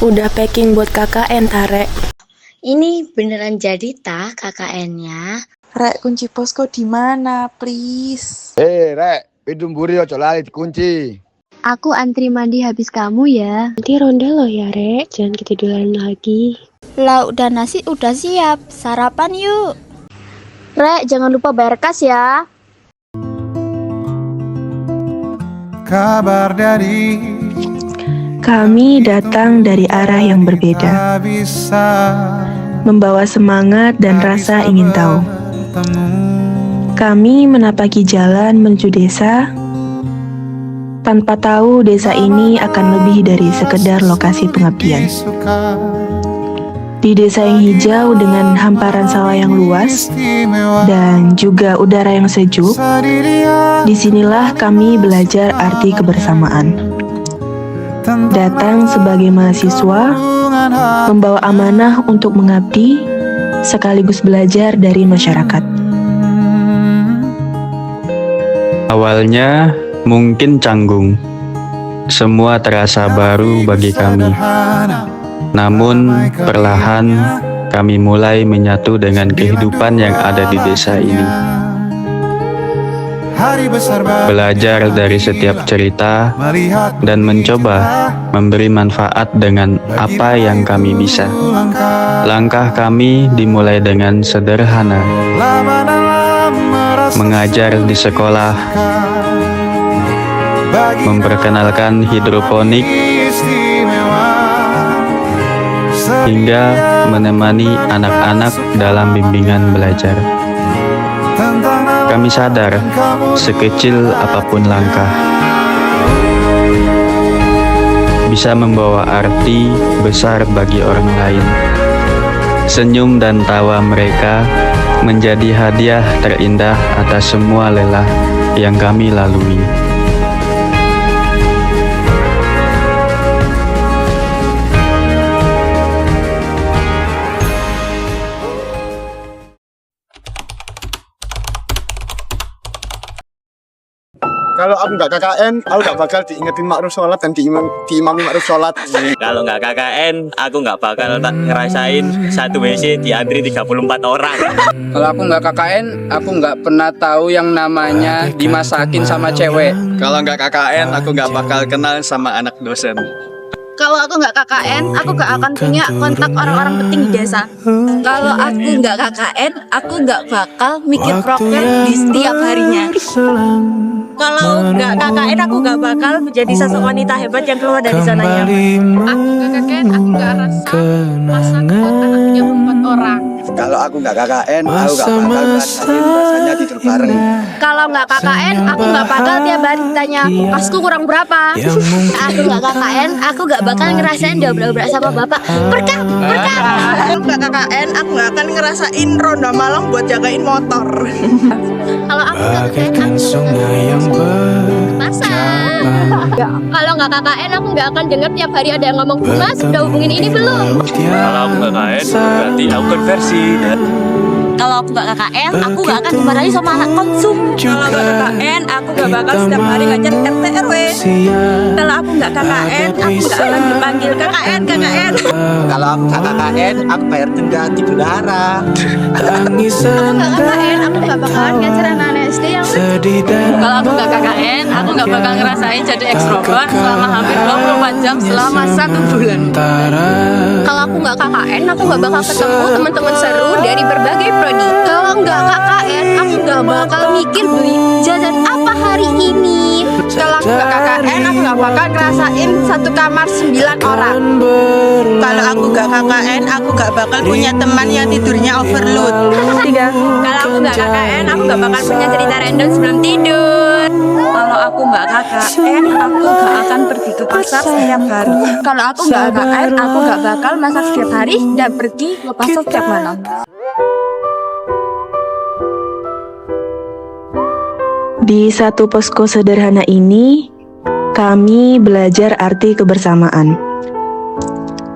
Udah packing buat KKN, Tare. Ini beneran jadi tah KKN-nya? Rek, kunci posko di mana, please? Rek, hidung buri ojo lali dikunci. Aku antri mandi habis kamu ya. Nanti ronda loh ya, Rek. Jangan ketiduran lagi. Lauk dan nasi udah siap, sarapan yuk. Rek, jangan lupa bayar kas ya. Kabar dari Kami datang dari arah yang berbeda, membawa semangat dan rasa ingin tahu. Kami menapaki jalan menuju desa, tanpa tahu desa ini akan lebih dari sekedar lokasi pengabdian. Di desa yang hijau dengan hamparan sawah yang luas dan juga udara yang sejuk, disinilah kami belajar arti kebersamaan. Datang sebagai mahasiswa, membawa amanah untuk mengabdi, sekaligus belajar dari masyarakat. Awalnya mungkin canggung, semua terasa baru bagi kami. Namun perlahan kami mulai menyatu dengan kehidupan yang ada di desa ini. Belajar dari setiap cerita dan mencoba memberi manfaat dengan apa yang kami bisa. Langkah kami dimulai dengan sederhana, mengajar di sekolah, memperkenalkan hidroponik, hingga menemani anak-anak dalam bimbingan belajar. Kami sadar, sekecil apapun langkah, bisa membawa arti besar bagi orang lain. Senyum dan tawa mereka menjadi hadiah terindah atas semua lelah yang kami lalui. Kalau aku nggak KKN, aku nggak bakal diingetin makruf sholat dan diimami makruf sholat. Kalau nggak KKN, aku nggak bakal ngerasain satu WC diantri 34 orang. Kalau aku nggak KKN, aku nggak pernah tahu yang namanya dimasakin sama cewek. Kalau nggak KKN, aku nggak bakal kenal sama anak dosen. Kalau aku nggak KKN, aku nggak akan punya kontak orang-orang penting di desa. Kalau aku nggak KKN, aku nggak bakal mikir proker di setiap harinya. Kalau nggak KKN, aku nggak bakal menjadi sosok wanita hebat yang keluar dari zonanya. Aku nggak KKN, aku nggak rasa masak buat anaknya 4 orang. Kalau aku nggak KKN, aku nggak bakal ngerasain rasanya tidur bareng. Kalau nggak KKN, aku nggak bakal tiap hari ditanya, kasku kurang berapa. Aku nggak KKN, aku nggak bakal ngerasain dobrak-dobrak sama bapak. Berkah. Kalau nggak KKN, aku nggak akan ngerasain ronda malam buat jagain motor. Kalau aku nggak KKN, aku pasar. Kalau nggak KKN, aku nggak akan dengar tiap hari ada yang ngomong, Mas, udah hubungin ini belum? Kalau aku nggak KKN, berarti aku konversi. Kalau aku nggak KKN, aku nggak akan dimarahi sama anak konsum. Kalau nggak KKN, aku nggak bakal setiap hari ngajar RT RW. Kalau aku nggak KKN, aku nggak akan dipanggil KKN. Kalau aku nggak KKN, aku bayar denda di bendahara. Aku nggak KKN, aku nggak bakalan ngajar anak-anak SD yang Kalau aku nggak KKN, aku nggak bakal ngerasain jadi ekstrovert selama hampir 24 jam selama 1 bulan. Kalau aku nggak KKN, aku nggak bakal ketemu teman-teman seru dari berbagai prodi. Kalau nggak KKN, aku nggak bakal mikir beli jajan apa hari ini. Kalau aku nggak KKN, aku nggak bakal ngerasain satu kamar 9 orang. Kalau aku nggak KKN, aku nggak bakal punya teman yang tidurnya overload. Kalau aku nggak KKN, aku nggak bakal punya cerita random sebelum tidur. Kalau aku nggak KKN, aku nggak akan pergi ke pasar setiap hari. Kalau aku nggak KKN, aku nggak bakal masak setiap hari dan pergi ke pasar setiap malam. Di satu posko sederhana ini, kami belajar arti kebersamaan.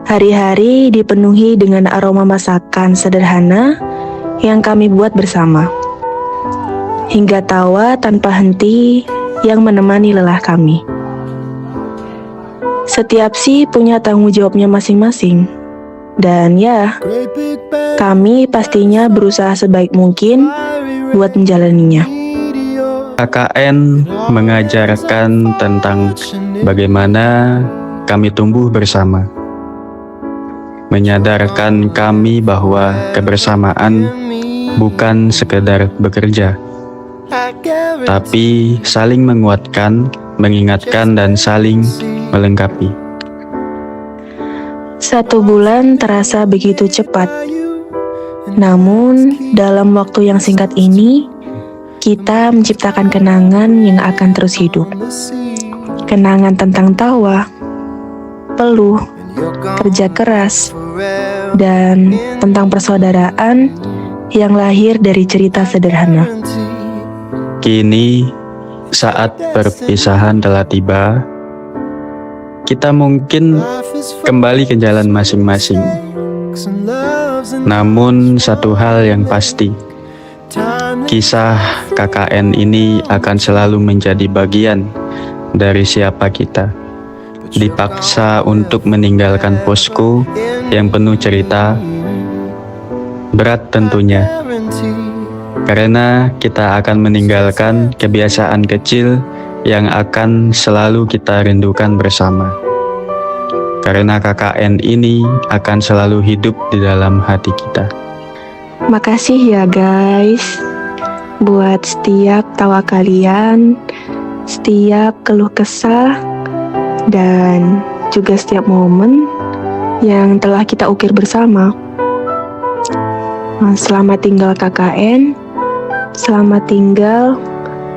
Hari-hari dipenuhi dengan aroma masakan sederhana yang kami buat bersama. Hingga tawa tanpa henti yang menemani lelah kami. Setiap sih punya tanggung jawabnya masing-masing. Dan ya, kami pastinya berusaha sebaik mungkin buat menjalaninya. KKN mengajarkan tentang bagaimana kami tumbuh bersama. Menyadarkan kami bahwa kebersamaan bukan sekedar bekerja, tapi saling menguatkan, mengingatkan, dan saling melengkapi. 1 bulan terasa begitu cepat. Namun, dalam waktu yang singkat ini, kita menciptakan kenangan yang akan terus hidup. Kenangan tentang tawa, peluh, kerja keras, dan tentang persaudaraan yang lahir dari cerita sederhana. Kini, saat perpisahan telah tiba, kita mungkin kembali ke jalan masing-masing. Namun satu hal yang pasti, kisah KKN ini akan selalu menjadi bagian dari siapa kita. Dipaksa untuk meninggalkan posko yang penuh cerita, berat tentunya, karena kita akan meninggalkan kebiasaan kecil yang akan selalu kita rindukan bersama. Karena KKN ini akan selalu hidup di dalam hati kita. Makasih ya guys, buat setiap tawa kalian, setiap keluh kesah, dan juga setiap momen yang telah kita ukir bersama. Selamat tinggal KKN, selamat tinggal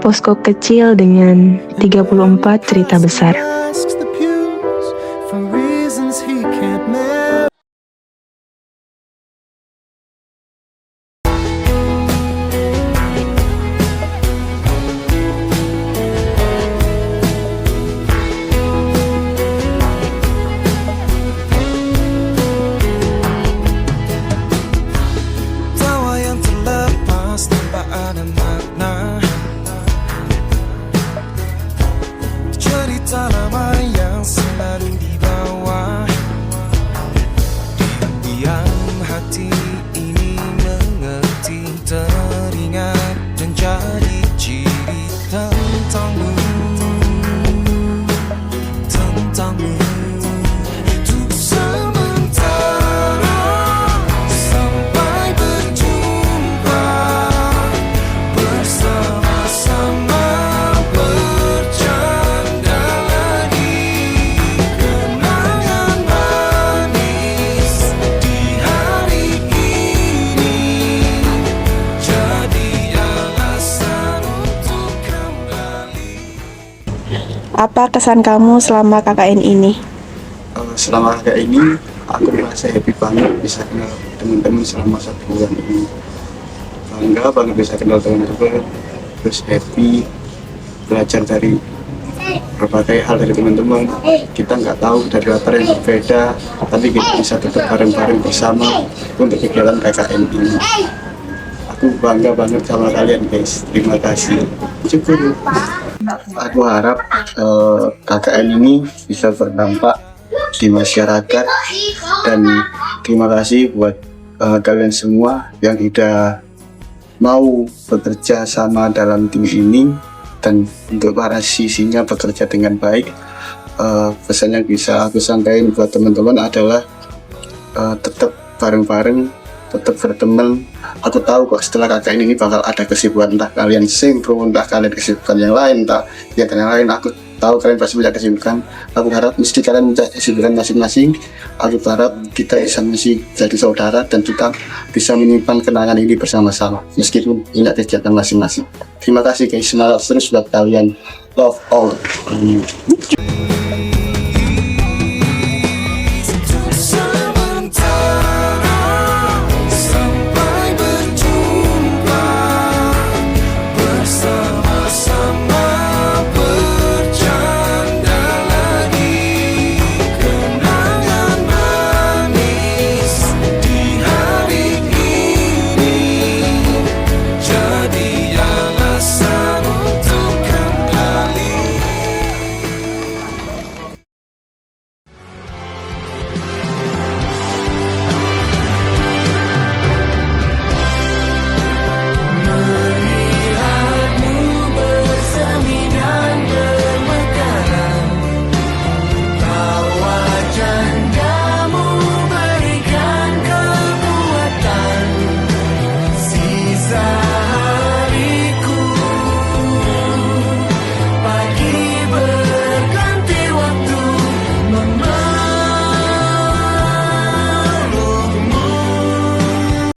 posko kecil dengan 34 cerita besar. Apa kesan kamu selama KKN ini? Selama KKN ini, aku merasa happy banget bisa kenal teman-teman selama 1 bulan ini. Bangga banget bisa kenal teman-teman, terus happy, belajar dari berbagai hal dari teman-teman. Kita nggak tahu dari latar yang berbeda, tapi kita bisa tetap bareng-bareng bersama untuk kegiatan KKN ini. Aku bangga banget sama kalian guys, terima kasih. Cukup. Aku harap KKN ini bisa berdampak di masyarakat, dan terima kasih buat kalian semua yang sudah mau bekerja sama dalam tim ini, dan untuk para sisinya bekerja dengan baik. Pesan yang bisa aku sampaikan buat teman-teman adalah tetap bareng-bareng, tetap berteman. Aku tahu kok setelah KKN ini bakal ada kesibukan, entah kalian sinkron, entah kalian kesibukan yang lain, entah kegiatan yang lain. Aku tahu kalian pasti punya kesibukan. Aku harap mesti kalian punya kesibukan masing-masing. Aku harap kita bisa masih jadi saudara dan kita bisa menyimpan kenangan ini bersama-sama meskipun punya kegiatan masing-masing. Terima kasih guys, semangat terus buat kalian. Love all.